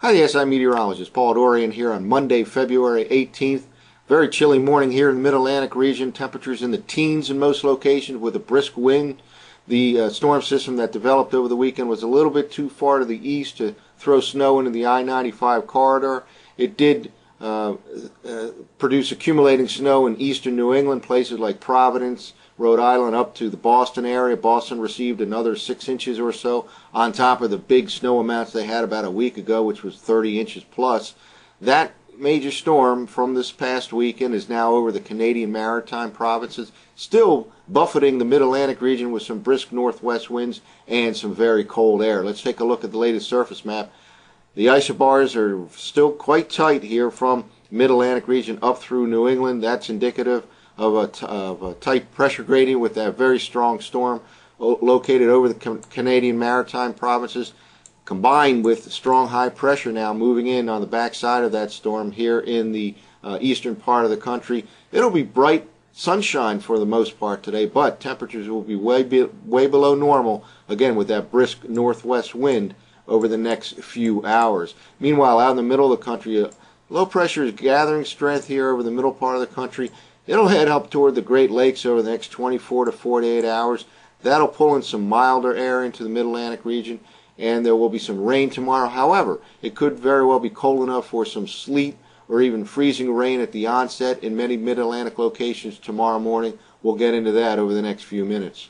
Hi, the SI meteorologist Paul Dorian here on Monday, February 18th. Very chilly morning here in the Mid-Atlantic region. Temperatures in the teens in most locations with a brisk wind. The storm system that developed over the weekend was a little bit too far to the east to throw snow into the I-95 corridor. It did produce accumulating snow in eastern New England, places like Providence, Rhode Island, up to the Boston area. Boston received another 6 inches or so on top of the big snow amounts they had about a week ago, which was 30 inches plus. That major storm from this past weekend is now over the Canadian Maritime provinces, still buffeting the Mid-Atlantic region with some brisk northwest winds and some very cold air. Let's take a look at the latest surface map. The isobars are still quite tight here from Mid-Atlantic region up through New England. That's indicative of a tight pressure gradient with that very strong storm located over the Canadian Maritime provinces, combined with strong high pressure now moving in on the backside of that storm here in the eastern part of the country. It'll be bright sunshine for the most part today, but temperatures will be way below normal, again with that brisk northwest wind over the next few hours. Meanwhile, out in the middle of the country, low pressure is gathering strength here over the middle part of the country. It'll head up toward the Great Lakes over the next 24 to 48 hours. That'll pull in some milder air into the Mid-Atlantic region, and there will be some rain tomorrow. However, it could very well be cold enough for some sleet or even freezing rain at the onset in many Mid-Atlantic locations tomorrow morning. We'll get into that over the next few minutes.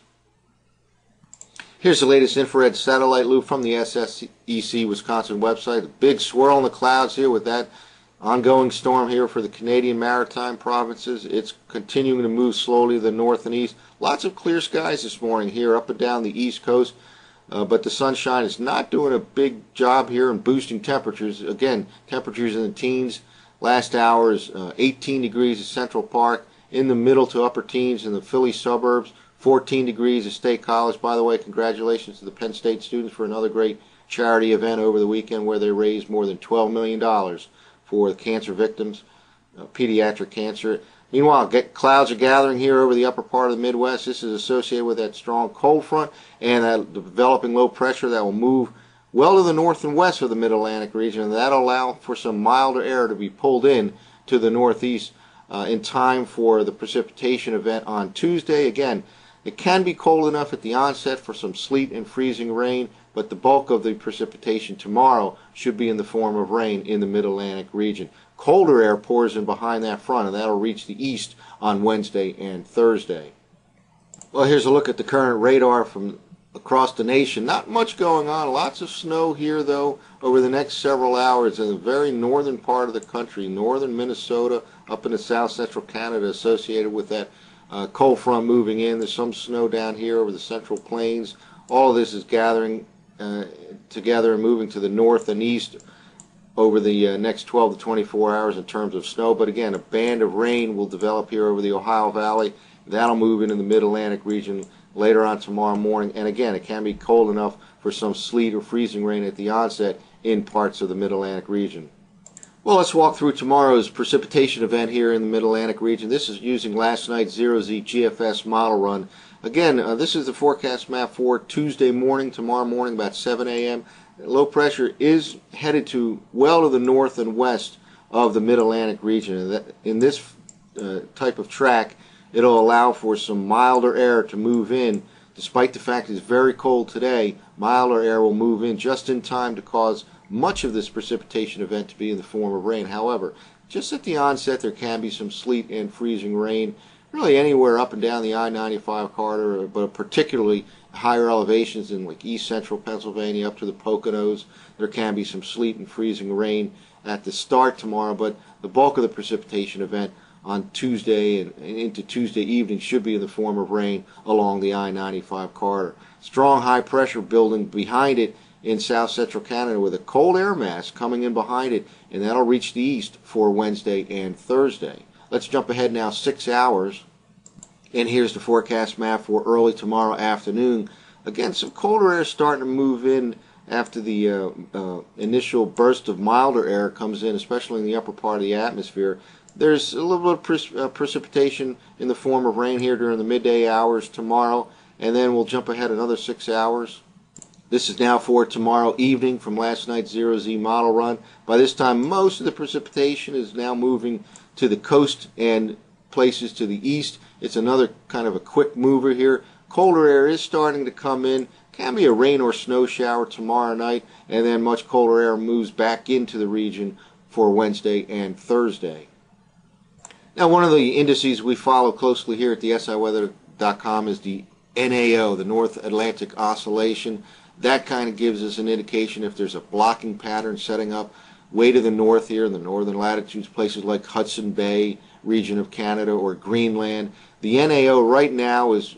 Here's the latest infrared satellite loop from the SSEC Wisconsin website. A big swirl in the clouds here with that ongoing storm here for the Canadian Maritime provinces. It's continuing to move slowly to the north and east. Lots of clear skies this morning here up and down the east coast, but the sunshine is not doing a big job here in boosting temperatures. Again, temperatures in the teens. Last hour is 18 degrees at Central Park, in the middle to upper teens in the Philly suburbs, 14 degrees at State College. By the way, congratulations to the Penn State students for another great charity event over the weekend where they raised more than $12 million for cancer victims, pediatric cancer. Meanwhile, clouds are gathering here over the upper part of the Midwest. This is associated with that strong cold front and that developing low pressure that will move well to the north and west of the Mid-Atlantic region, and that'll allow for some milder air to be pulled in to the northeast in time for the precipitation event on Tuesday. Again, it can be cold enough at the onset for some sleet and freezing rain, but the bulk of the precipitation tomorrow should be in the form of rain in the Mid-Atlantic region. Colder air pours in behind that front, and that'll reach the east on Wednesday and Thursday. Well, here's a look at the current radar from across the nation. Not much going on. Lots of snow here, though, over the next several hours in the very northern part of the country, northern Minnesota, up into south central Canada, associated with that cold front moving in. There's some snow down here over the central plains. All of this is gathering together and moving to the north and east over the next 12 to 24 hours in terms of snow. But again, a band of rain will develop here over the Ohio Valley. That'll move into the Mid-Atlantic region later on tomorrow morning. And again, it can be cold enough for some sleet or freezing rain at the onset in parts of the Mid-Atlantic region. Well, let's walk through tomorrow's precipitation event here in the Mid-Atlantic region. This is using last night's 0Z GFS model run. Again, this is the forecast map for Tuesday morning, tomorrow morning, about 7 a.m. Low pressure is headed to well to the north and west of the Mid-Atlantic region. In this type of track, it'll allow for some milder air to move in. Despite the fact it's very cold today, milder air will move in just in time to cause much of this precipitation event to be in the form of rain. However, just at the onset, there can be some sleet and freezing rain, really anywhere up and down the I-95 corridor, but particularly higher elevations in like east central Pennsylvania up to the Poconos. There can be some sleet and freezing rain at the start tomorrow, but the bulk of the precipitation event on Tuesday and into Tuesday evening should be in the form of rain along the I-95 corridor. Strong high pressure building behind it in south central Canada with a cold air mass coming in behind it, and that'll reach the east for Wednesday and Thursday. Let's jump ahead now 6 hours, and here's the forecast map for early tomorrow afternoon. Again, some colder air starting to move in after the initial burst of milder air comes in, especially in the upper part of the atmosphere. There's a little bit of precipitation in the form of rain here during the midday hours tomorrow, and then we'll jump ahead another 6 hours. This is now for tomorrow evening from last night's Zero-Z model run. By this time, most of the precipitation is now moving to the coast and places to the east. It's another kind of a quick mover here. Colder air is starting to come in. Can be a rain or snow shower tomorrow night, and then much colder air moves back into the region for Wednesday and Thursday. Now, one of the indices we follow closely here at the SIweather.com is the NAO, the North Atlantic Oscillation. That kind of gives us an indication if there's a blocking pattern setting up way to the north here in the northern latitudes, places like Hudson Bay region of Canada or Greenland. The NAO right now is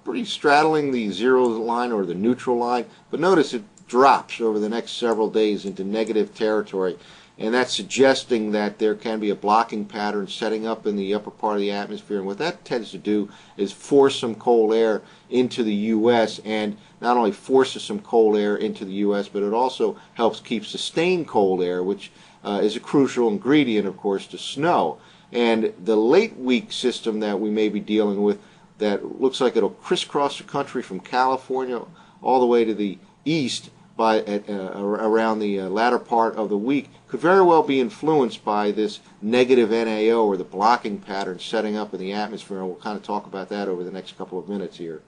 pretty straddling the zero line or the neutral line, but notice it drops over the next several days into negative territory, and that's suggesting that there can be a blocking pattern setting up in the upper part of the atmosphere. And what that tends to do is force some cold air into the U.S., and not only forces some cold air into the U.S., but it also helps keep sustained cold air, which is a crucial ingredient, of course, to snow. And the late week system that we may be dealing with, that looks like it'll crisscross the country from California all the way to the east around the latter part of the week, could very well be influenced by this negative NAO, or the blocking pattern setting up in the atmosphere. And we'll kind of talk about that over the next couple of minutes here.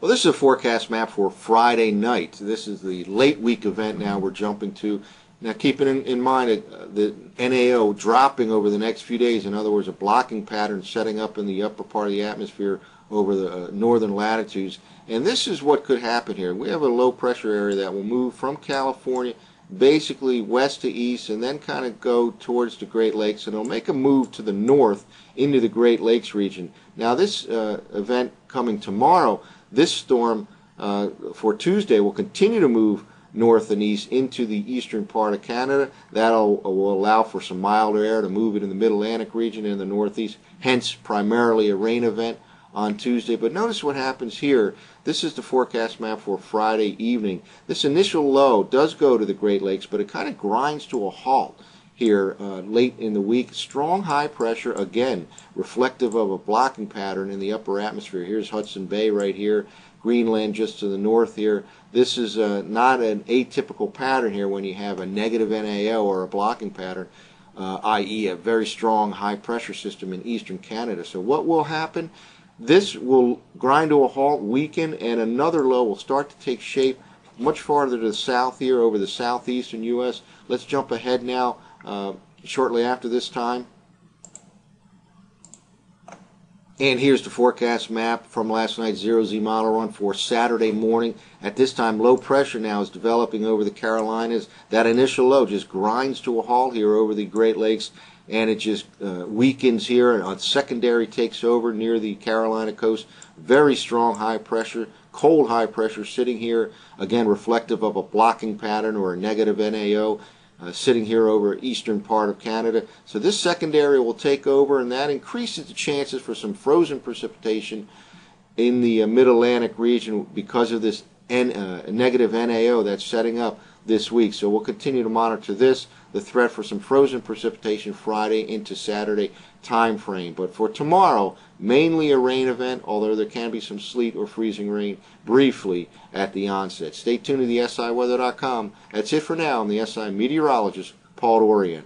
Well, this is a forecast map for Friday night. This is the late week event now we're jumping to. Now, keeping in mind the NAO dropping over the next few days, in other words, a blocking pattern setting up in the upper part of the atmosphere over the northern latitudes. And this is what could happen here. We have a low pressure area that will move from California basically west to east, and then kind of go towards the Great Lakes, and it'll make a move to the north into the Great Lakes region. Now, this event coming tomorrow, this storm for Tuesday will continue to move north and east into the eastern part of Canada. That will allow for some milder air to move into the Mid-Atlantic region and the northeast, hence primarily a rain event on Tuesday. But notice what happens here. This is the forecast map for Friday evening. This initial low does go to the Great Lakes, but it kind of grinds to a halt here late in the week. Strong high pressure, again, reflective of a blocking pattern in the upper atmosphere. Here's Hudson Bay right here, Greenland just to the north here. This is not an atypical pattern here when you have a negative NAO or a blocking pattern, i.e. a very strong high pressure system in eastern Canada. So what will happen? This will grind to a halt, weaken, and another low will start to take shape much farther to the south here over the southeastern U.S. Let's jump ahead now shortly after this time. And here's the forecast map from last night's Zero-Z model run for Saturday morning. At this time, low pressure now is developing over the Carolinas. That initial low just grinds to a halt here over the Great Lakes, and it just weakens here, and on secondary takes over near the Carolina coast. Very strong high pressure, cold high pressure sitting here, again reflective of a blocking pattern or a negative NAO. Sitting here over eastern part of Canada. So this secondary will take over, and that increases the chances for some frozen precipitation in the Mid-Atlantic region because of this negative NAO that's setting up this week. So we'll continue to monitor this, the threat for some frozen precipitation Friday into Saturday time frame. But for tomorrow, mainly a rain event, although there can be some sleet or freezing rain briefly at the onset. Stay tuned to the SIweather.com. That's it for now. I'm the SI meteorologist, Paul Dorian.